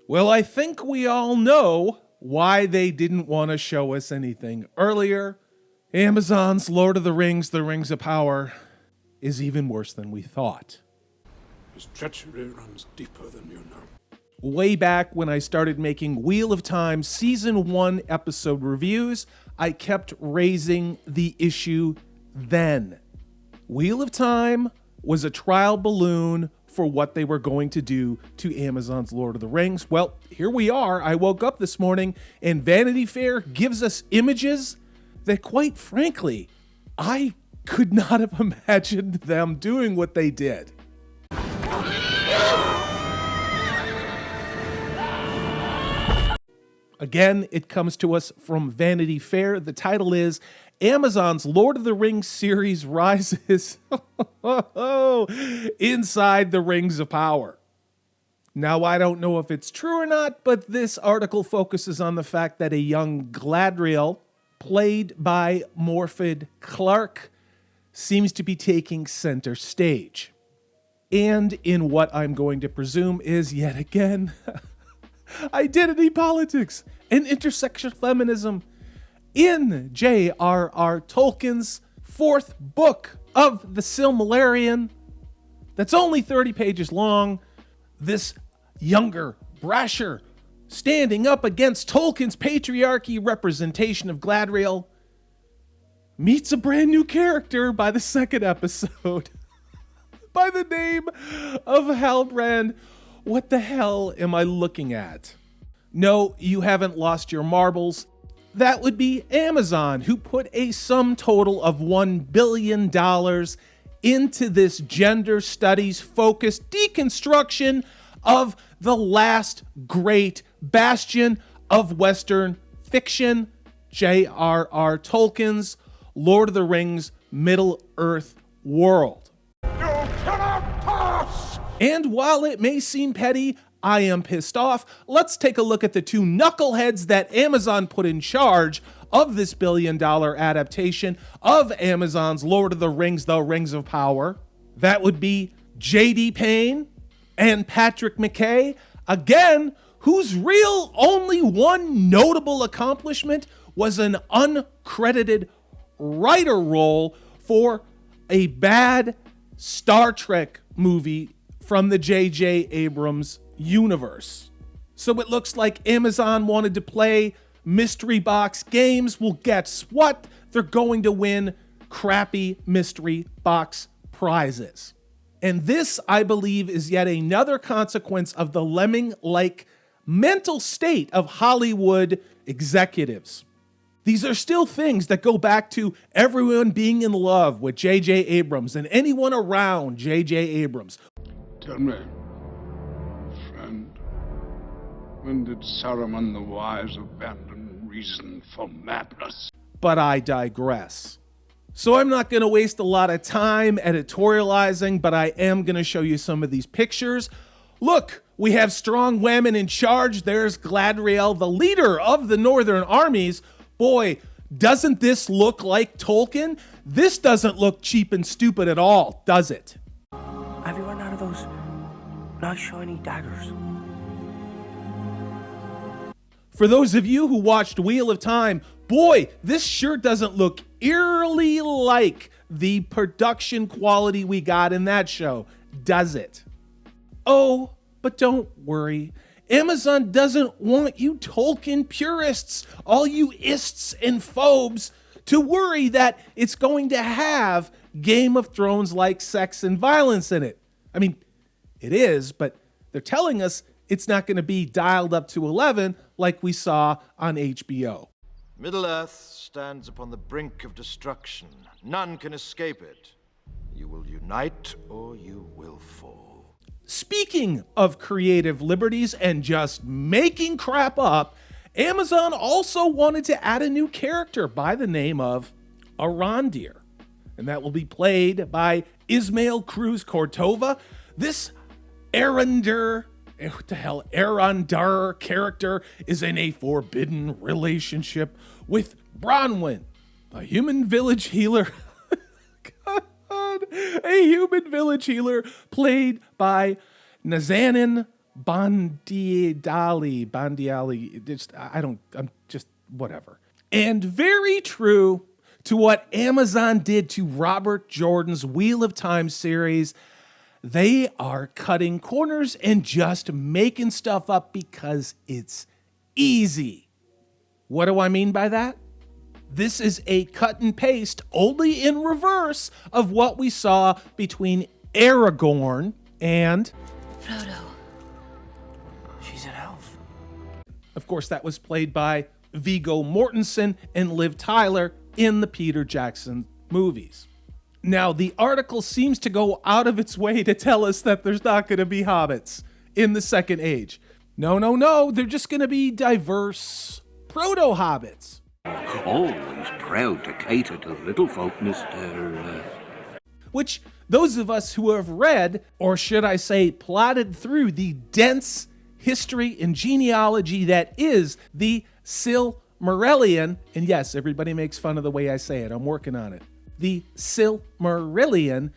Well, I think we all know why they didn't want to show us anything earlier. Amazon's Lord of the Rings of Power is even worse than we thought. His treachery runs deeper than you know. Way back when I started making Wheel of Time Season 1 episode reviews, I kept raising the issue then. Wheel of Time was a trial balloon for what they were going to do to Amazon's Lord of the Rings. Well, here we are. I woke up this morning and Vanity Fair gives us images that, quite frankly, I could not have imagined them doing what they did. Again, it comes to us from Vanity Fair. The title is Amazon's Lord of the Rings series rises inside the Rings of Power. Now, I don't know if it's true or not, but this article focuses on the fact that a young Gladriel, played by Morfydd Clark, seems to be taking center stage. And in what I'm going to presume is, yet again, identity politics and intersectional feminism in J.R.R. Tolkien's fourth book of the Silmarillion that's only 30 pages long. This younger, brasher, standing up against Tolkien's patriarchy representation of Gladriel meets a brand new character by the second episode by the name of Halbrand. What the hell am I looking at? No, you haven't lost your marbles. That would be Amazon, who put a sum total of $1 billion into this gender studies focused deconstruction of the last great bastion of Western fiction, J.R.R. Tolkien's Lord of the Rings Middle-earth world. You cannot pass! And while it may seem petty, I am pissed off. Let's take a look at the two knuckleheads that Amazon put in charge of this billion-dollar adaptation of Amazon's Lord of the Rings of Power. That would be J.D. Payne and Patrick McKay, again, whose real only one notable accomplishment was an uncredited writer role for a bad Star Trek movie from the J.J. Abrams universe. So it looks like Amazon wanted to play mystery box games. Well, guess what? They're going to win crappy mystery box prizes. And this, I believe, is yet another consequence of the lemming-like mental state of Hollywood executives. These are still things that go back to everyone being in love with J.J. Abrams and anyone around J.J. Abrams. Tell me, friend, when did Saruman the Wise abandon reason for madness? But I digress. So I'm not going to waste a lot of time editorializing, but I am going to show you some of these pictures. Look, we have strong women in charge. There's Gladriel, the leader of the Northern armies. Boy, doesn't this look like Tolkien? This doesn't look cheap and stupid at all, does it? Have you run out of those nice shiny daggers? For those of you who watched Wheel of Time, boy, this sure doesn't look eerily like the production quality we got in that show, does it? Oh, but don't worry. Amazon doesn't want you Tolkien purists, all you ists and phobes, to worry that it's going to have Game of Thrones-like sex and violence in it. I mean, it is, but they're telling us it's not going to be dialed up to 11 like we saw on HBO. Middle-earth stands upon the brink of destruction. None can escape it. You will unite or you will fall. Speaking of creative liberties and just making crap up, Amazon also wanted to add a new character by the name of Arondir. And that will be played by Ismael Cruz Cordova. This Arondir character is in a forbidden relationship with Bronwyn, a human village healer. God, a human village healer played by Nazanin Bandiali, just, I'm just, whatever. And very true to what Amazon did to Robert Jordan's Wheel of Time series. They are cutting corners and just making stuff up because it's easy. What do I mean by that? This is a cut and paste, only in reverse, of what we saw between Aragorn and Frodo. She's an elf. Of course, that was played by Viggo Mortensen and Liv Tyler in the Peter Jackson movies. Now, the article seems to go out of its way to tell us that there's not going to be hobbits in the Second Age. No, they're just going to be diverse proto-hobbits. Always proud to cater to the little folk, Mr. Which those of us who have read, or should I say plotted through the dense history and genealogy that is the Silmarillion, and yes, everybody makes fun of the way I say it, I'm working on it. The Silmarillion,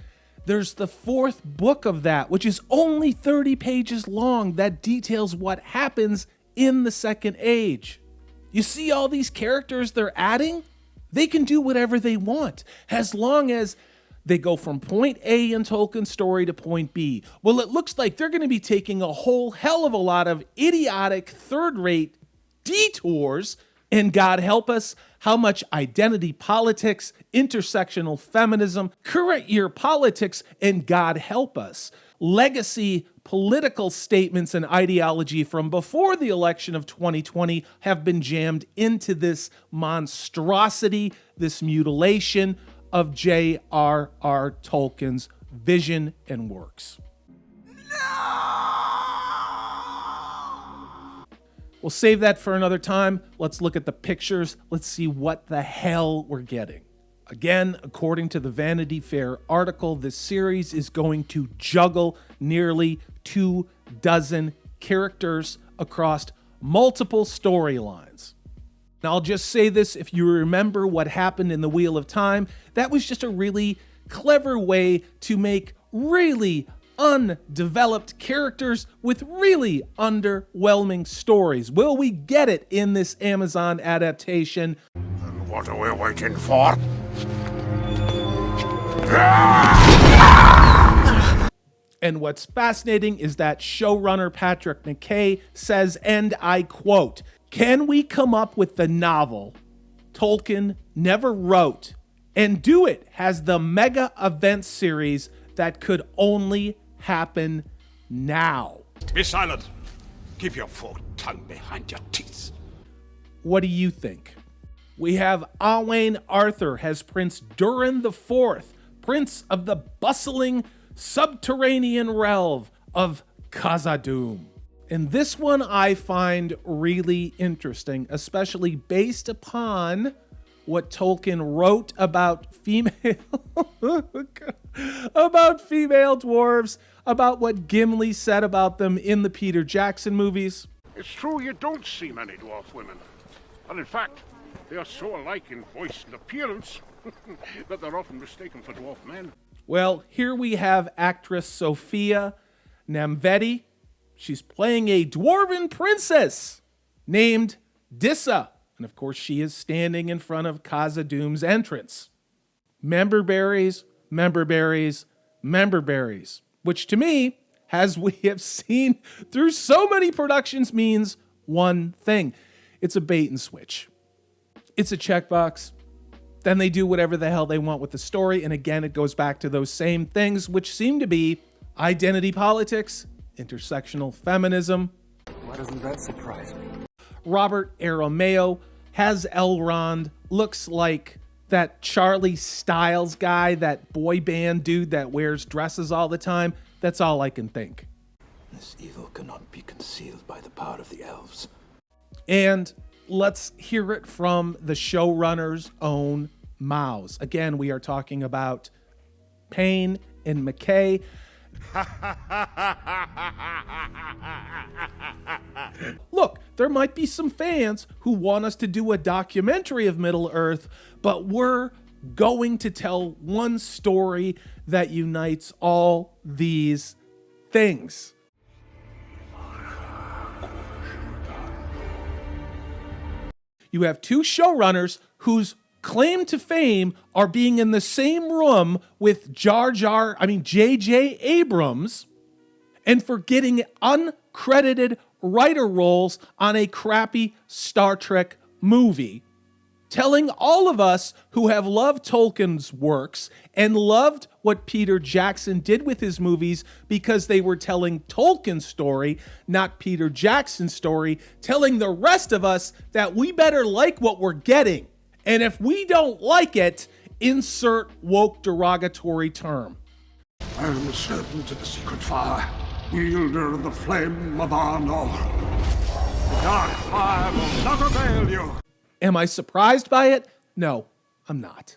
there's the fourth book of that, which is only 30 pages long, that details what happens in the Second Age. You see all these characters they're adding? They can do whatever they want, as long as they go from point A in Tolkien's story to point B. Well, it looks like they're going to be taking a whole hell of a lot of idiotic, third-rate detours, and God help us, how much identity politics, intersectional feminism, current year politics, and God help us, legacy political statements and ideology from before the election of 2020 have been jammed into this monstrosity, this mutilation of J.R.R. Tolkien's vision and works. We'll save that for another time. Let's look at the pictures. Let's see what the hell we're getting. Again, according to the Vanity Fair article, this series is going to juggle nearly 24 characters across multiple storylines. Now, I'll just say this, if you remember what happened in the Wheel of Time, that was just a really clever way to make really undeveloped characters with really underwhelming stories. Will we get it in this Amazon adaptation? And what are we waiting for? And what's fascinating is that showrunner Patrick McKay says, and I quote, "Can we come up with the novel Tolkien never wrote and do it as the mega event series that could only happen now?" Be silent. Keep your forked tongue behind your teeth. What do you think? We have Owain Arthur as Prince Durin IV, Prince of the bustling subterranean realm of Khazad-dûm. And this one I find really interesting, especially based upon what Tolkien wrote about female dwarves, about what Gimli said about them in the Peter Jackson movies. It's true you don't see many dwarf women. And in fact, they are so alike in voice and appearance that they're often mistaken for dwarf men. Well, here we have actress Sophia Namveti. She's playing a dwarven princess named Dissa. And of course, she is standing in front of Khazad-dûm's entrance. Member berries, which to me, as we have seen through so many productions, means one thing. It's a bait and switch. It's a checkbox. Then they do whatever the hell they want with the story. And again, it goes back to those same things, which seem to be identity politics, intersectional feminism. Why doesn't that surprise me? Robert Aramayo has Elrond, looks like that Charlie Styles guy, that boy band dude that wears dresses all the time. That's all I can think. This evil cannot be concealed by the power of the elves. And let's hear it from the showrunner's own mouths. Again, we are talking about Payne and McKay. Look, there might be some fans who want us to do a documentary of Middle-earth, but we're going to tell one story that unites all these things. You have two showrunners whose claim to fame are being in the same room with J.J. Abrams, and for getting uncredited writer roles on a crappy Star Trek movie, telling all of us who have loved Tolkien's works and loved what Peter Jackson did with his movies because they were telling Tolkien's story, not Peter Jackson's story, telling the rest of us that we better like what we're getting. And if we don't like it, insert woke derogatory term. I am a servant of the secret fire, wielder of the flame of Arnor. The dark fire will not avail you. Am I surprised by it? No, I'm not.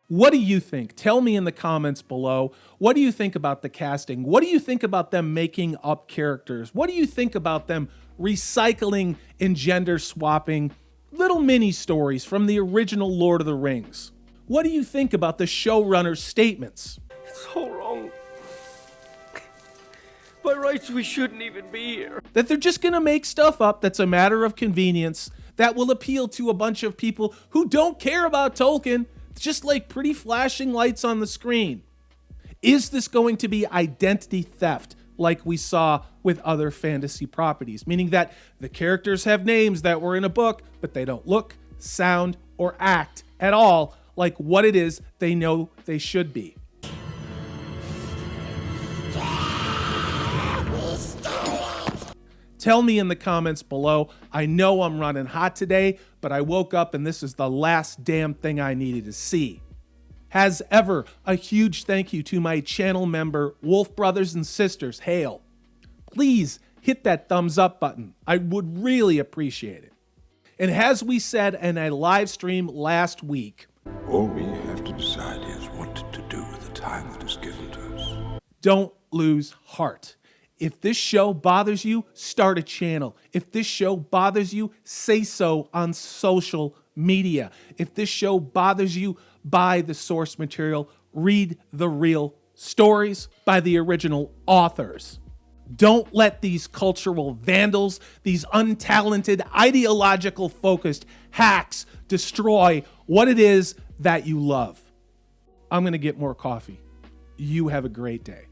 What do you think? Tell me in the comments below. What do you think about the casting? What do you think about them making up characters? What do you think about them recycling and gender swapping little mini stories from the original Lord of the Rings? What do you think about the showrunner's statements? It's all wrong. By rights, we shouldn't even be here. That they're just gonna make stuff up that's a matter of convenience that will appeal to a bunch of people who don't care about Tolkien, just like pretty flashing lights on the screen. Is this going to be identity theft like we saw with other fantasy properties? Meaning that the characters have names that were in a book, but they don't look, sound, or act at all like what it is they know they should be. Tell me in the comments below. I know I'm running hot today, but I woke up and this is the last damn thing I needed to see. As ever, a huge thank you to my channel member, Wolf Brothers and Sisters, Hail. Please hit that thumbs up button. I would really appreciate it. And as we said in a live stream last week, All we have to decide is what to do with the time that is given to us. don't lose heart. If this show bothers you, start a channel. If this show bothers you, say so on social media. If this show bothers you, buy the source material, read the real stories by the original authors. Don't let these cultural vandals, these untalented, ideological focused hacks destroy what it is that you love. I'm going to get more coffee. You have a great day.